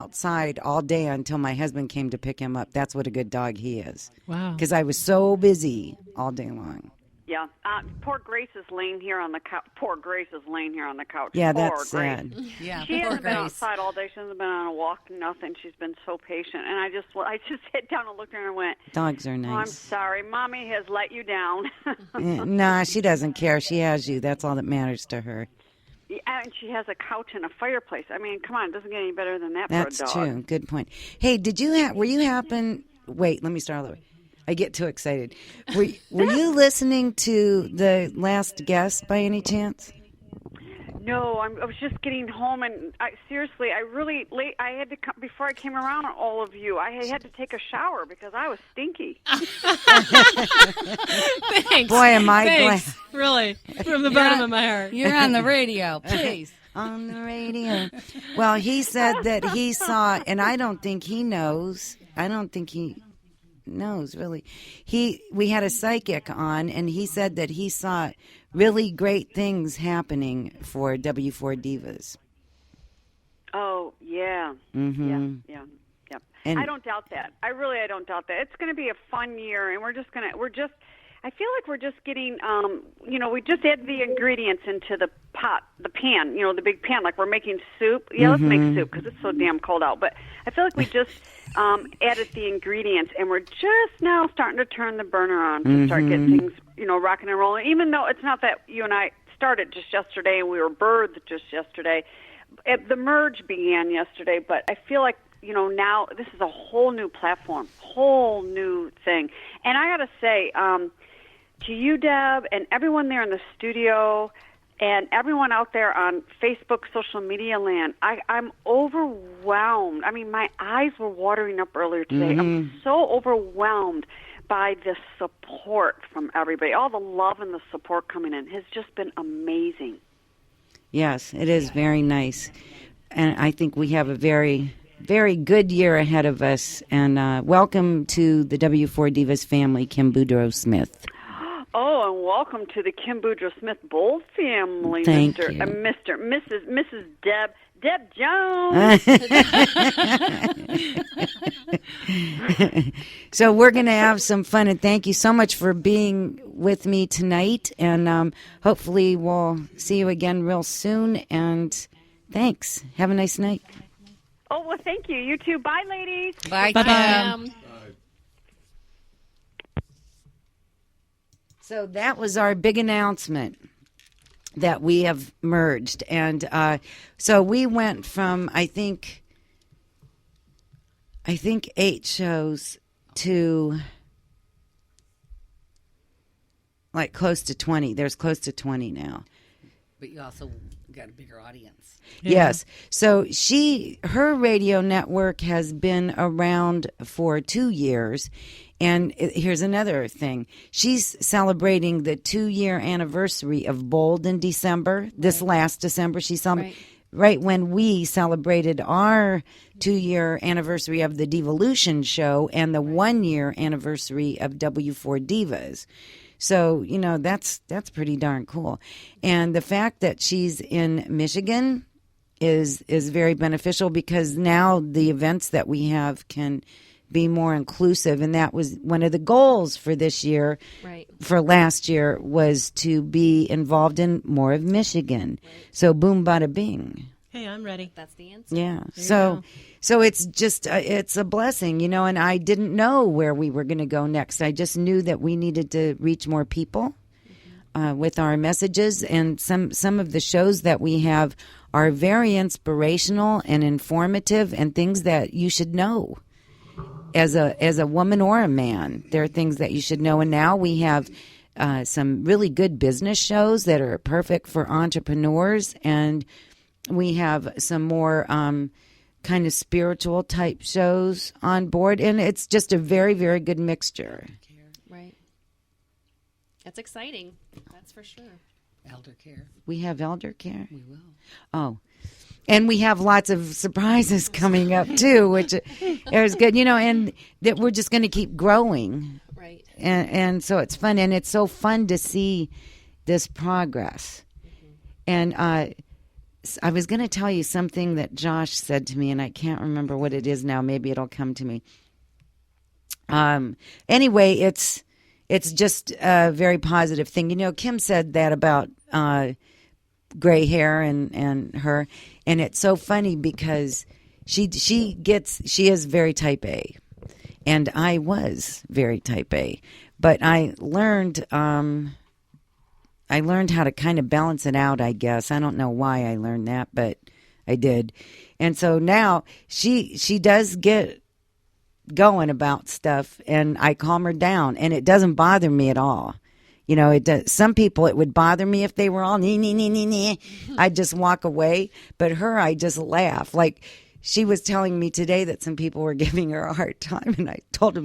outside all day until my husband came to pick him up. That's what a good dog he is. Wow. Because I was so busy all day long. Yeah. Poor Grace is laying here on the couch. Poor Grace is laying here on the couch. Yeah, poor that's Grace. sad. Yeah, She poor hasn't been Grace. outside all day. She hasn't been on a walk, nothing. She's been so patient. And I just sat down and looked at her and went, Dogs are "Oh, I'm nice. sorry. Mommy has let you down." Nah, she doesn't care. She has you. That's all that matters to her. Yeah, and she has a couch and a fireplace. I mean, come on, it doesn't get any better than that That's for a dog. true. Good point. Hey, were you wait, let me start all over. I get too excited. Were you listening to the last guest by any chance? No, I was just getting home, and seriously, I had to come before I came around all of you. I had to take a shower because I was stinky. Thanks. Boy, am I Thanks. Really, from the bottom of my heart. You're on the radio, please. On the radio. Well, he said that he saw, and I don't think he knows. I don't think he knows really. We had a psychic on, and he said that he saw really great things happening for W4 Divas. Oh yeah, yeah. And I don't doubt that. I don't doubt that. It's going to be a fun year, and I feel like we're just getting, we just add the ingredients into the pan, the big pan, like we're making soup. Yeah, let's make soup because it's so damn cold out. But I feel like we just added the ingredients, and we're just now starting to turn the burner on to start getting things, rocking and rolling. Even though it's not that you and I started just yesterday and we were birthed just yesterday. The merge began yesterday, but I feel like, now this is a whole new platform, whole new thing. And I got to say, to you, Deb, and everyone there in the studio, and everyone out there on Facebook, social media land, I'm overwhelmed. I mean, my eyes were watering up earlier today. I'm so overwhelmed by the support from everybody. All the love and the support coming in has just been amazing. yes, it is very nice. And I think we have a very, very good year ahead of us. And welcome to the W4 Divas family, Kim Boudreaux-Smith. Oh, and welcome to the Kim Boudreaux-Smith Bold family, Thank Mr. you. Mrs. Deb Jones. So we're going to have some fun, and thank you so much for being with me tonight. And hopefully we'll see you again real soon. And thanks. Have a nice night. Oh, well, thank you. You too. Bye, ladies. Bye, Bye-bye. Kim. So that was our big announcement that we have merged. And so we went from, I think 8 shows to like close to 20. There's close to 20 now. But you also got a bigger audience. Yeah. Yes. So her radio network has been around for 2 years. And here's another thing. She's celebrating the 2-year anniversary of Bold in December. This last December, she celebrated right when we celebrated our 2-year anniversary of the Divalution show and the 1-year anniversary of W4 Divas. So, that's pretty darn cool. And the fact that she's in Michigan is very beneficial because now the events that we have can be more inclusive, and that was one of the goals for this year. Right. For last year was to be involved in more of Michigan. So boom, bada bing. Hey, I'm ready. That's the answer. Yeah. you So it's just it's a blessing, and I didn't know where we were going to go next. I just knew that we needed to reach more people with our messages, and some of the shows that we have are very inspirational and informative and things that you should know. As a woman or a man, there are things that you should know. And now we have some really good business shows that are perfect for entrepreneurs. And we have some more kind of spiritual type shows on board. And it's just a very, very good mixture. Right. That's exciting. That's for sure. Elder care. We have elder care. We will. Oh. And we have lots of surprises coming up, too, which is good, and that we're just going to keep growing. Right. And so it's fun, and it's so fun to see this progress. And I was going to tell you something that Josh said to me, and I can't remember what it is now. Maybe it'll come to me. Anyway, it's just a very positive thing. You know, Kim said that about gray hair and her, and it's so funny because she is very type A, and I was very type A, but I learned how to kind of balance it out, I guess. I don't know why I learned that, but I did. And so now she does get going about stuff, and I calm her down, and it doesn't bother me at all. You know, it does. Some people, it would bother me if they were all nee. I'd just walk away. But her, I just laugh. Like, she was telling me today that some people were giving her a hard time, and I told her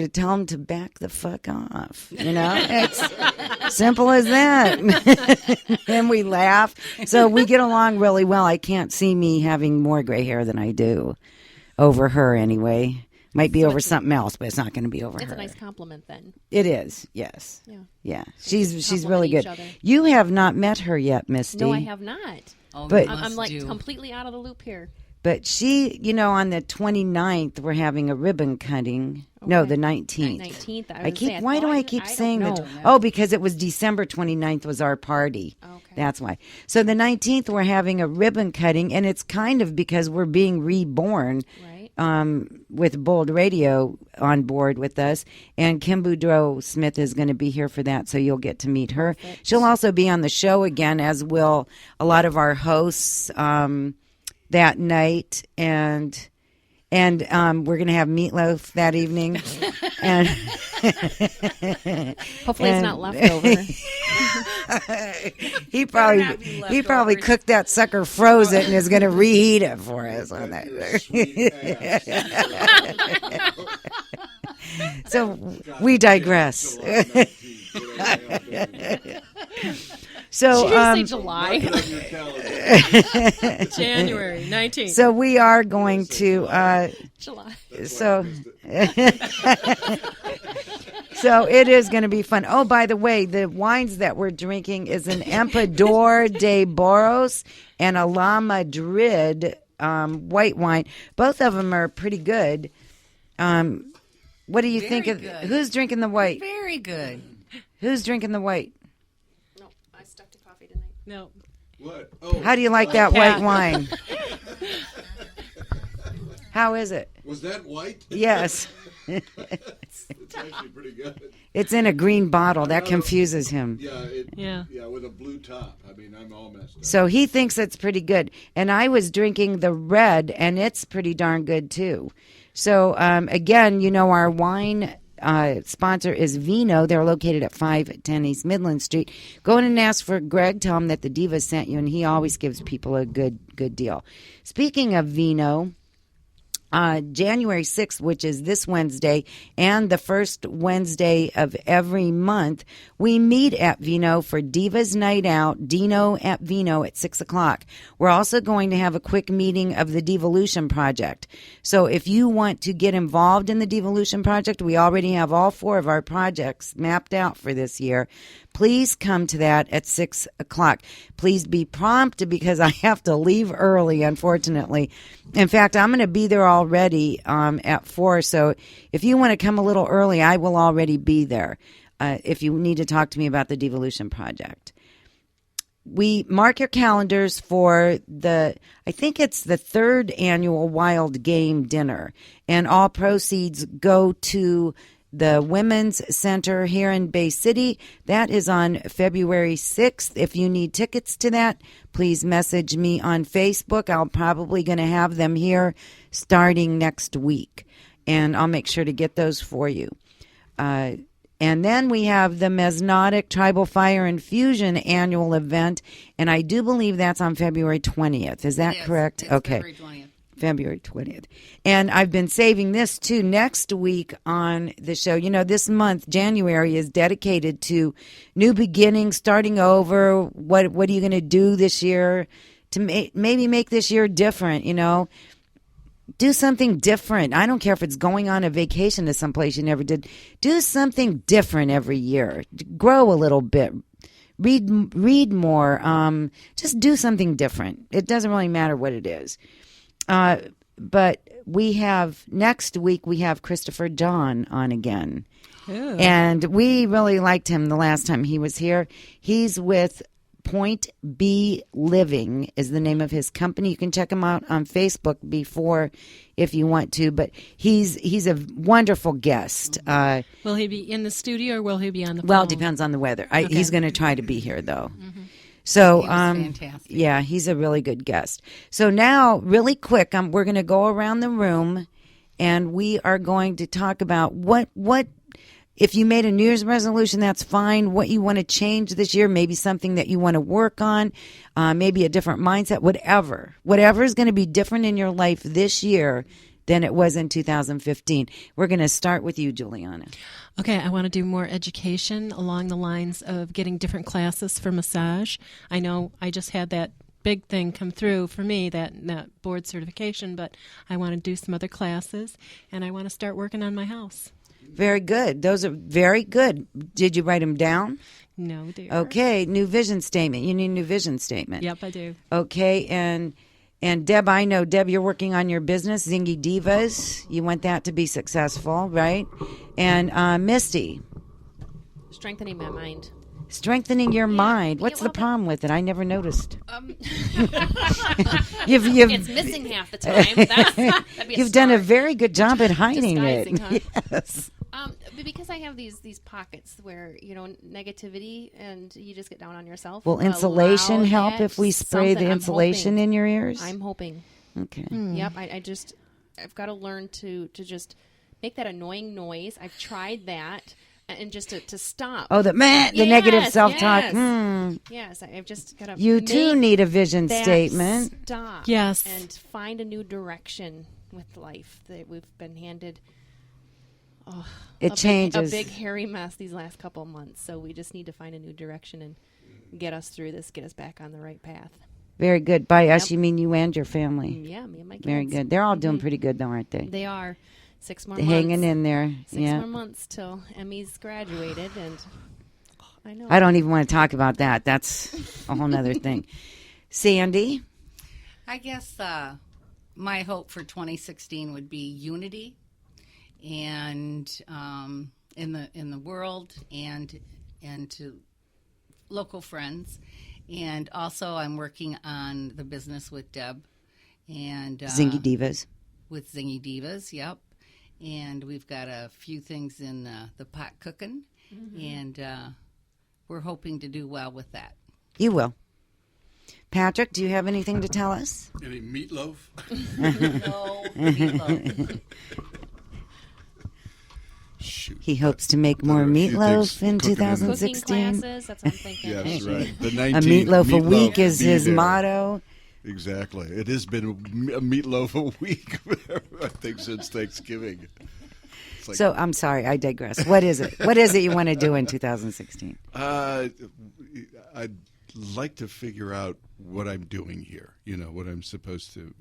to tell them to back the fuck off. You know, it's simple as that. And we laugh. So we get along really well. I can't see me having more gray hair than I do over her anyway. Might be over something else, but it's not going to be over her. It's a nice compliment then. It is, yes. Yeah. She's really good. Other. You have not met her yet, Misty. No, I have not. Oh, But- you I'm must like do. completely out of the loop here. But she, you know, on the 29th, we're having a ribbon cutting. No, Okay. the 19th. 19th. Why do I keep saying that? that? Oh, because it was December 29th was our party. Okay. That's why. So the 19th, we're having a ribbon cutting, and it's kind of because we're being reborn. Right. With Bold Radio on board with us. And Kim Boudreau Smith is going to be here for that, so you'll get to meet her. Perfect. She'll also be on the show again, as will a lot of our hosts that night. And we're going to have meatloaf that evening. And Hopefully it's not leftover. he probably cooked that sucker, froze it, and is going to reheat it for us on that. So we digress. So Did you say July? January 19th. so we are going to July. so so it is going to be fun. Oh, by the way, the wines that we're drinking is an Emperador de Boros and a La Madrid white wine. Both of them are pretty good. What do you think of? good. Who's drinking the white? Very good. Who's drinking the white? No, I stuck to coffee tonight. No. What? Oh, How do you like that white wine? How is it? was that white? Yes. It's actually pretty good. It's in a green bottle. That confuses him. Yeah. Yeah, with a blue top. I mean, I'm all messed up. So he thinks it's pretty good. And I was drinking the red, and it's pretty darn good, too. So, again, you know, our wine sponsor is Vino. They're located at 510 East Midland Street. Go in and ask for Greg. Tell him that the Divas sent you, and he always gives people a good deal. Speaking of Vino, January 6th, which is this Wednesday, and the first Wednesday of every month, we meet at Vino for Divas Night Out, Dino at Vino at 6 o'clock. We're also going to have a quick meeting of the Divalution Project. So if you want to get involved in the Divalution Project, we already have all 4 of our projects mapped out for this year. Please come to that at 6 o'clock. Please be prompt because I have to leave early, unfortunately. In fact, I'm going to be there already at 4. So if you want to come a little early, I will already be there if you need to talk to me about the Divalution Project. We mark your calendars for I think it's the 3rd annual Wild Game Dinner. And all proceeds go to the Women's Center here in Bay City. That is on February 6th. If you need tickets to that, please message me on Facebook. I'm probably going to have them here starting next week, and I'll make sure to get those for you. And then we have the Mesnotic Tribal Fire and Fusion annual event, and I do believe that's on February 20th. Is that Yes, correct? it's Okay. February 20th. February 20th. And I've been saving this too next week on the show. You know, this month, January, is dedicated to new beginnings, starting over. What are you going to do this year to maybe make this year different, you know? Do something different. I don't care if it's going on a vacation to someplace you never did. Do something different every year. Grow a little bit. read more. Just do something different. It doesn't really matter what it is. But we have next week we have Christopher John on again. Ooh. And we really liked him the last time he was here. He's with Point B Living is the name of his company. You can check him out on Facebook before if you want to. But he's a wonderful guest. Will he be in the studio or will he be on the phone? Well, it depends on the weather. He's going to try to be here though. Mm-hmm. So, He was fantastic. yeah, he's a really good guest. So now, really quick, we're going to go around the room, and we are going to talk about what if you made a New Year's resolution, that's fine. What you want to change this year, maybe something that you want to work on, maybe a different mindset, whatever is going to be different in your life this year than it was in 2015. We're going to start with you, Juliana. Okay, I want to do more education along the lines of getting different classes for massage. I know I just had that big thing come through for me, that board certification, but I want to do some other classes, and I want to start working on my house. Very good. Those are very good. Did you write them down? No, dear. Okay, new vision statement. You need a new vision statement. Yep, I do. Okay, and Deb, I know, Deb, you're working on your business, Zingy Divas. You want that to be successful, right? And Misty, Strengthening my mind. strengthening your mind. What's well, the problem with it? I never noticed. It's You've missing half the time. That'd be a you've done a start. very good job at hiding it. Disguising, huh? Yes. But because I have these pockets where negativity and you just get down on yourself. Will insulation allow help that if we spray something. the I'm insulation hoping. in your ears? I'm hoping. Okay. Yep. I've got to learn to just make that annoying noise. I've tried that, and just to stop. Oh, the negative self-talk. Yes. Yes, I've just got to. You too need a vision that statement. Stop. Yes. And find a new direction with life that we've been handed. It changes. A big hairy mess these last couple of months. So we just need to find a new direction and get us through this, get us back on the right path. Very good. By us, Yep. you mean you and your family. Yeah, me and my kids. Very good. They're all doing pretty good, though, aren't they? They are. 6 more They're months. hanging in there. 6 Yeah. more months till Emmy's graduated, and I know. I don't even want to talk about that. That's a whole nother thing. Sandy? I guess my hope for 2016 would be unity, and in the world, and to local friends, and also I'm working on the business with Deb and Zingy Divas. with Zingy Divas. Yep, and we've got a few things in the pot cooking, and we're hoping to do well with that. You will. Patrick, do you have anything to tell us? Any meatloaf? No meatloaf. Shoot. He hopes to make more There are a few meatloaf things in cooking in- Cooking 2016. classes, that's what I'm thinking. Yeah, that's right. The A 19th meatloaf a week is be his there. motto. Exactly. It has been a meatloaf a week, I think, since Thanksgiving. It's like, So I'm sorry, I digress. What is it? What is it you want to do in 2016? I'd like to figure out what I'm doing here. What I'm supposed to,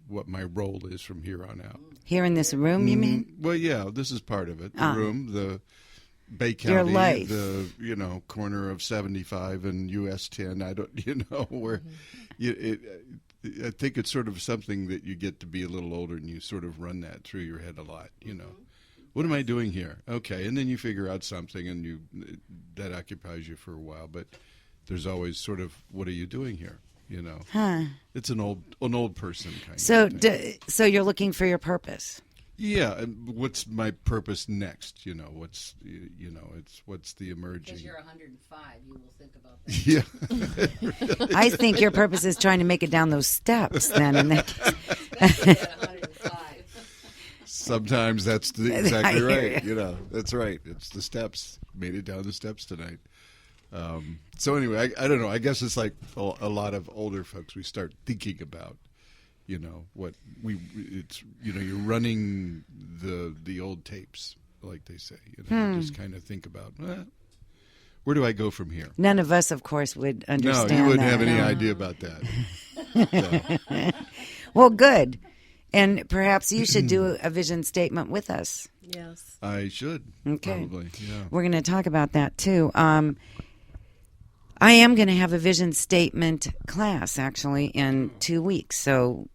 what my role is from here on out. Here in this room, you mean? Well, yeah, this is part of it. The room, the Bay Your County, life. the corner of 75 and US 10. I don't, where I think it's sort of something that you get to be a little older and you sort of run that through your head a lot. What am I doing here? Okay, and then you figure out something and that occupies you for a while. But there's always sort of, what are you doing here? Huh. It's an old person kind So, of thing. so you're looking for your purpose. Yeah, and what's my purpose next? What's what's the emerging? Because you're 105, you will think about that. Yeah, I think your purpose is trying to make it down those steps. Then, in that case. At 105. sometimes that's I exactly hear right. you. That's right. It's the steps. Made it down the steps tonight. So anyway, I don't know. I guess it's like a lot of older folks. We start thinking about, what you're running the old tapes, like they say. You just kind of think about, where do I go from here? None of us, of course, would No, understand you wouldn't that. have any No. idea about that. Well, good. And perhaps you should do a vision statement with us. Yes. I should Okay. probably. Yeah. We're going to talk about that too. I am going to have a vision statement class actually in 2 weeks. So